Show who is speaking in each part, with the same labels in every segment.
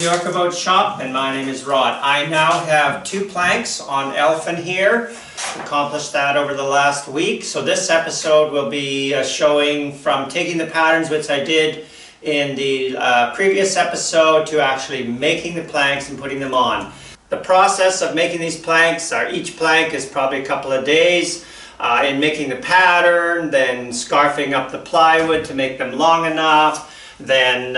Speaker 1: York About Shop, and my name is Rod. I now have 2 planks on Elfyn here. Accomplished that over the last week. So this episode will be showing from taking the patterns which I did in the previous episode to actually making the planks and putting them on. The process of making these planks, each plank is probably a couple of days in making the pattern, then scarfing up the plywood to make them long enough, then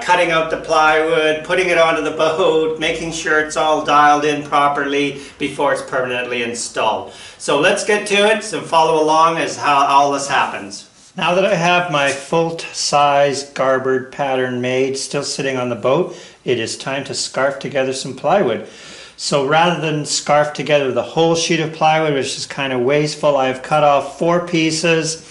Speaker 1: cutting out the plywood, putting it onto the boat, making sure it's all dialed in properly before it's permanently installed. So let's get to it, so follow along as how all this happens. Now that I have my full-size garboard pattern made, still sitting on the boat, it is time to scarf together some plywood. So rather than scarf together the whole sheet of plywood, which is kind of wasteful, I've cut off 4 pieces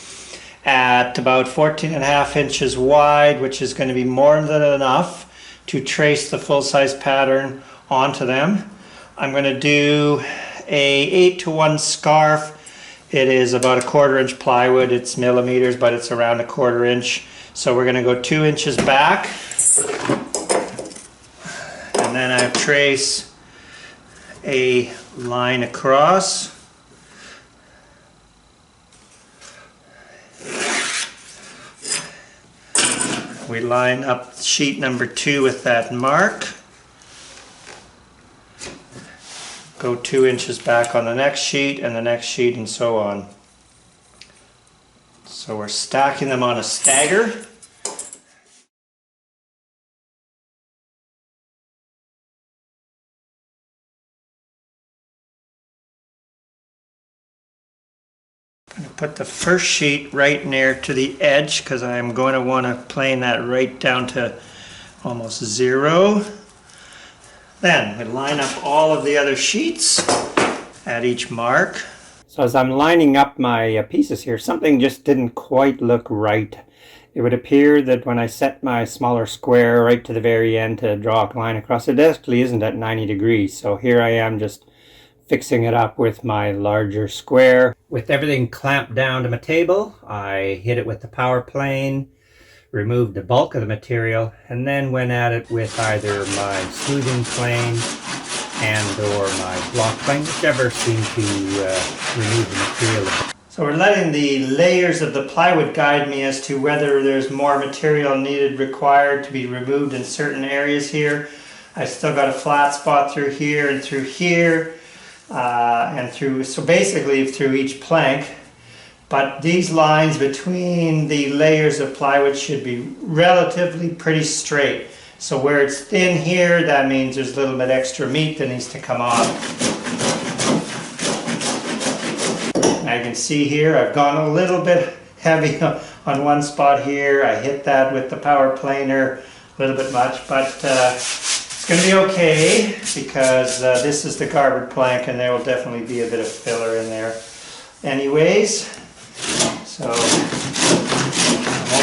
Speaker 1: at about 14.5 inches wide, which is going to be more than enough to trace the full-size pattern onto them. I'm going to do a 8-to-1 scarf. It is about 1/4 inch plywood. It's millimeters, but it's around 1/4 inch. So we're going to go 2 inches back, and then I trace a line across. We line up sheet number 2 with that mark. Go 2 inches back on the next sheet and the next sheet and so on. So we're stacking them on a stagger. I'm going to put the first sheet right near to the edge because I'm going to want to plane that right down to almost 0. Then we line up all of the other sheets at each mark. So as I'm lining up my pieces here, something just didn't quite look right. It would appear that when I set my smaller square right to the very end to draw a line across, it actually isn't at 90 degrees. So here I am just fixing it up with my larger square. With everything clamped down to my table, I hit it with the power plane, removed the bulk of the material, and then went at it with either my smoothing plane and or my block plane, whichever seemed to remove the material. So we're letting the layers of the plywood guide me as to whether there's more material required to be removed in certain areas here. I still got a flat spot through here and through here, and through, so basically through each plank. But these lines between the layers of plywood should be relatively pretty straight. So where it's thin here, that means there's a little bit extra meat that needs to come off. And I can see here I've gone a little bit heavy on one spot here. I hit that with the power planer a little bit much, but it's going to be okay because this is the garboard plank and there will definitely be a bit of filler in there. Anyways, so I'm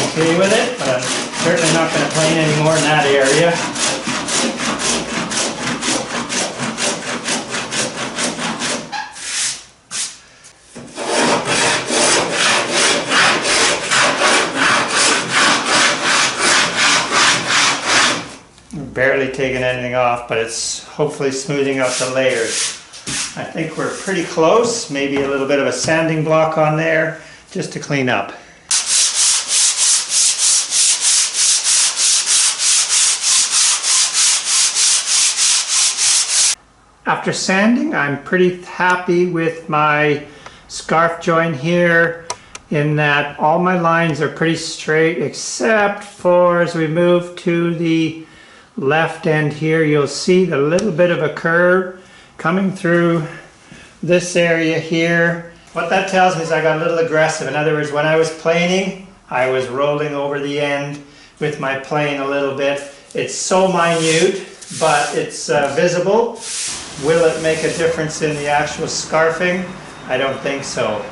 Speaker 1: okay with it, but I'm certainly not going to plane anymore in that area. We're barely taking anything off, but it's hopefully smoothing out the layers. I think we're pretty close, maybe a little bit of a sanding block on there just to clean up. After sanding, I'm pretty happy with my scarf joint here in that all my lines are pretty straight except for as we move to the left end here, you'll see the little bit of a curve coming through this area here. What that tells me is I got a little aggressive. In other words, when I was planing, I was rolling over the end with my plane a little bit. It's so minute, but it's visible. Will it make a difference in the actual scarfing? I don't think so.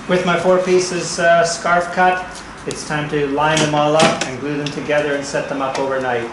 Speaker 1: With my 4 pieces scarf cut, it's time to line them all up and glue them together and set them up overnight.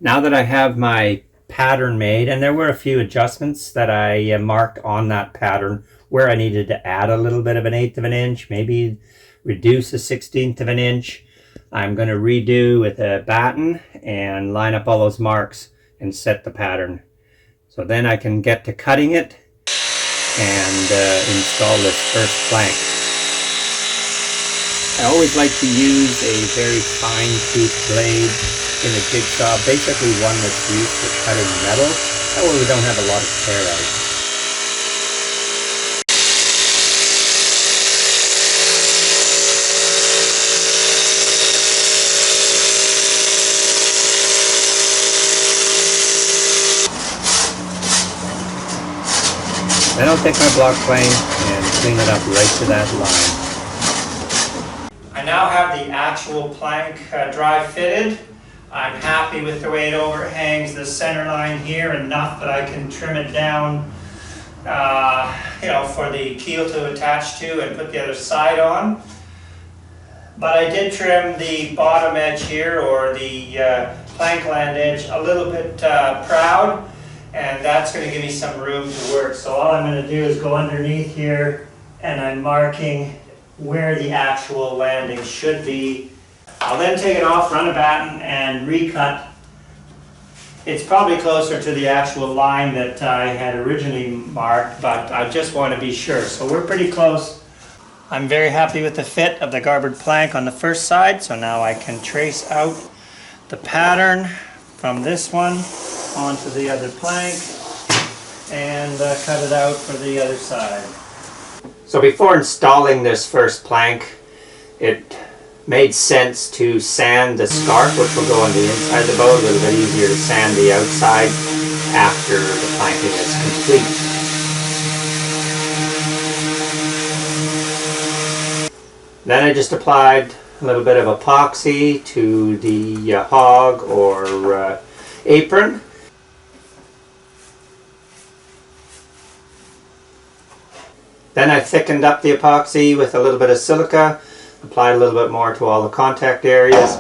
Speaker 1: Now that I have my pattern made, and there were a few adjustments that I marked on that pattern where I needed to add a little bit of 1/8 of an inch, maybe reduce a 1/16 of an inch. I'm going to redo with a batten and line up all those marks and set the pattern. So then I can get to cutting it and install this first plank. I always like to use a very fine tooth blade in the jigsaw, basically one that's used for cutting metal. That way we don't have a lot of tear out. Then I'll take my block plane and clean it up right to that line. I now have the actual plank dry fitted. I'm happy with the way it overhangs the center line here, enough that I can trim it down for the keel to attach to and put the other side on. But I did trim the bottom edge here, or the plank land edge, a little bit proud. And that's going to give me some room to work. So all I'm going to do is go underneath here, and I'm marking where the actual landing should be. I'll then take it off, run a batten, and recut. It's probably closer to the actual line that I had originally marked, but I just want to be sure. So we're pretty close. I'm very happy with the fit of the garboard plank on the first side, so now I can trace out the pattern from this one onto the other plank and cut it out for the other side. So before installing this first plank, it made sense to sand the scarf, which will go on the inside of the boat. A little bit easier to sand the outside after the planking is complete. Then I just applied a little bit of epoxy to the hog or apron. Then I thickened up the epoxy with a little bit of silica, applied a little bit more to all the contact areas.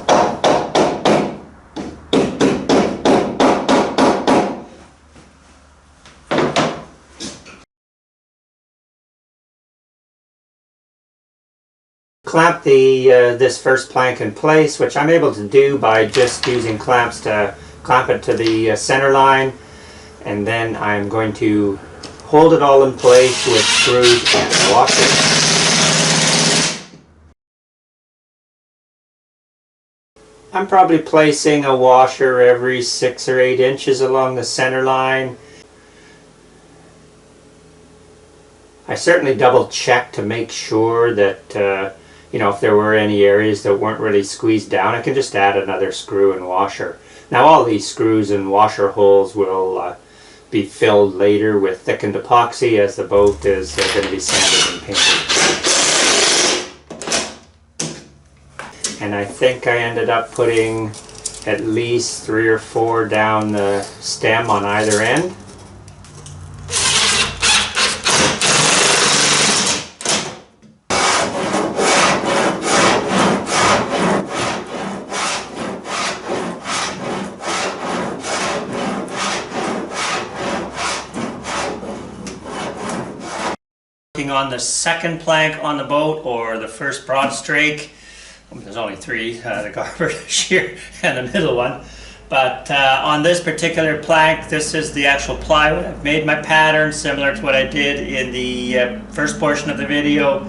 Speaker 1: Clamp this first plank in place, which I'm able to do by just using clamps to clamp it to the center line, and then I'm going to hold it all in place with screws and washers. I'm probably placing a washer every 6 or 8 inches along the center line. I certainly double check to make sure that if there were any areas that weren't really squeezed down, I can just add another screw and washer. Now all these screws and washer holes will be filled later with thickened epoxy as the boat is going to be sanded and painted. And I think I ended up putting at least 3 or 4 down the stem on either end. On the second plank on the boat, or the first broad strake. There's only 3, the garboard, sheer, and the middle one. But on this particular plank, this is the actual plywood. I've made my pattern similar to what I did in the first portion of the video,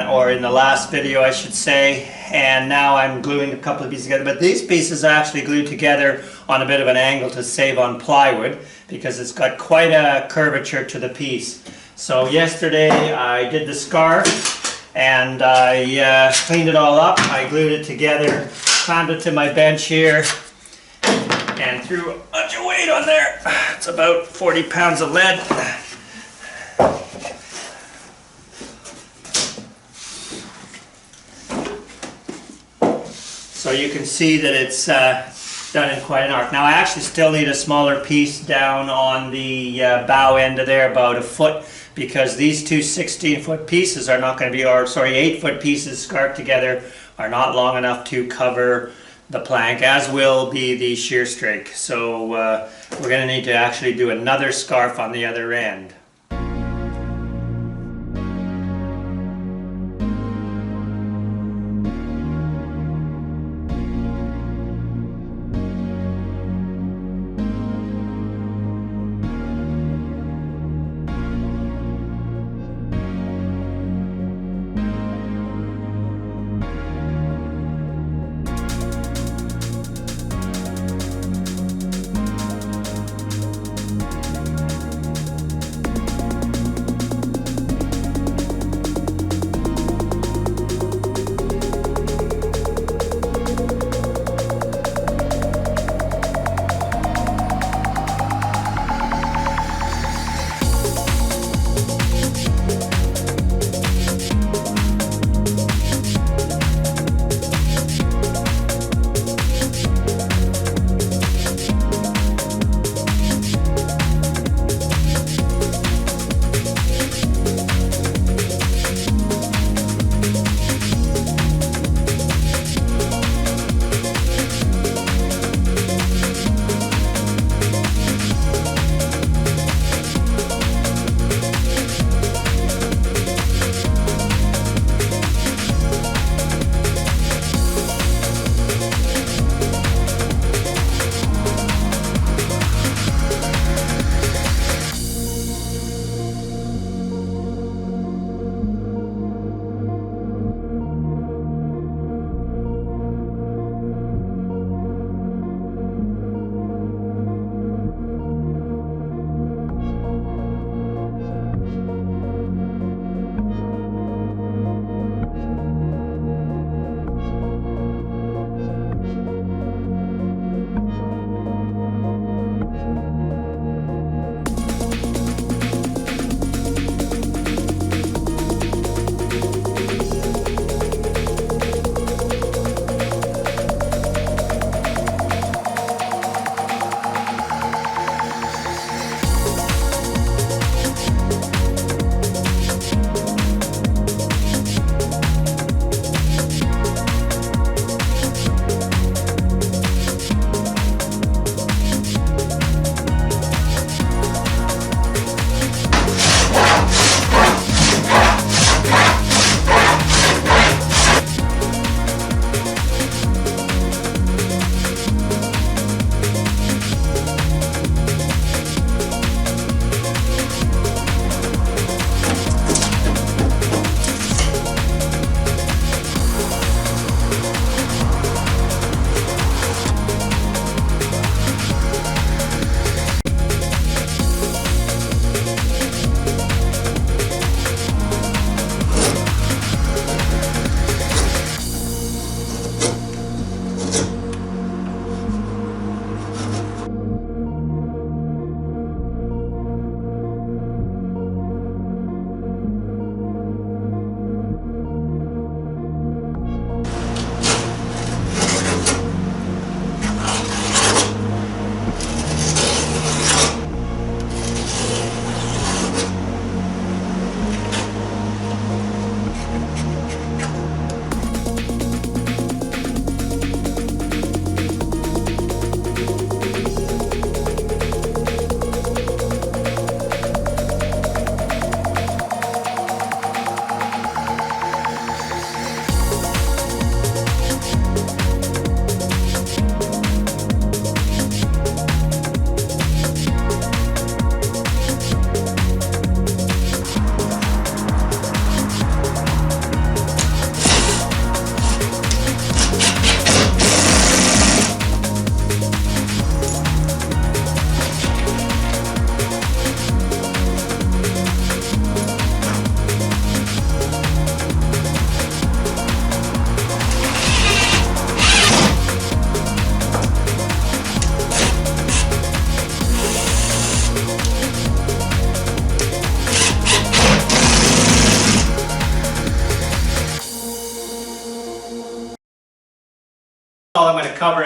Speaker 1: or in the last video I should say, and now I'm gluing a couple of pieces together. But these pieces are actually glued together on a bit of an angle to save on plywood, because it's got quite a curvature to the piece. So yesterday I did the scarf and I cleaned it all up. I glued it together, clamped it to my bench here, and threw a bunch of weight on there. It's about 40 pounds of lead. So you can see that it's done in quite an arc. Now I actually still need a smaller piece down on the bow end of there, about 1 foot, because these two 16-foot pieces are not going to be, or sorry, 8-foot pieces scarfed together are not long enough to cover the plank, as will be the shear strake. So we're going to need to actually do another scarf on the other end.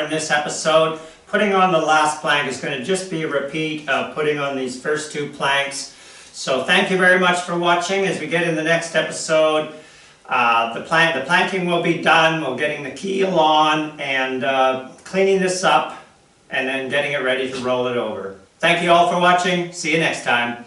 Speaker 1: in this episode. Putting on the last plank is going to just be a repeat of putting on these first 2 planks. So thank you very much for watching. As we get in the next episode, the planking will be done. We're getting the keel on and cleaning this up and then getting it ready to roll it over. Thank you all for watching. See you next time.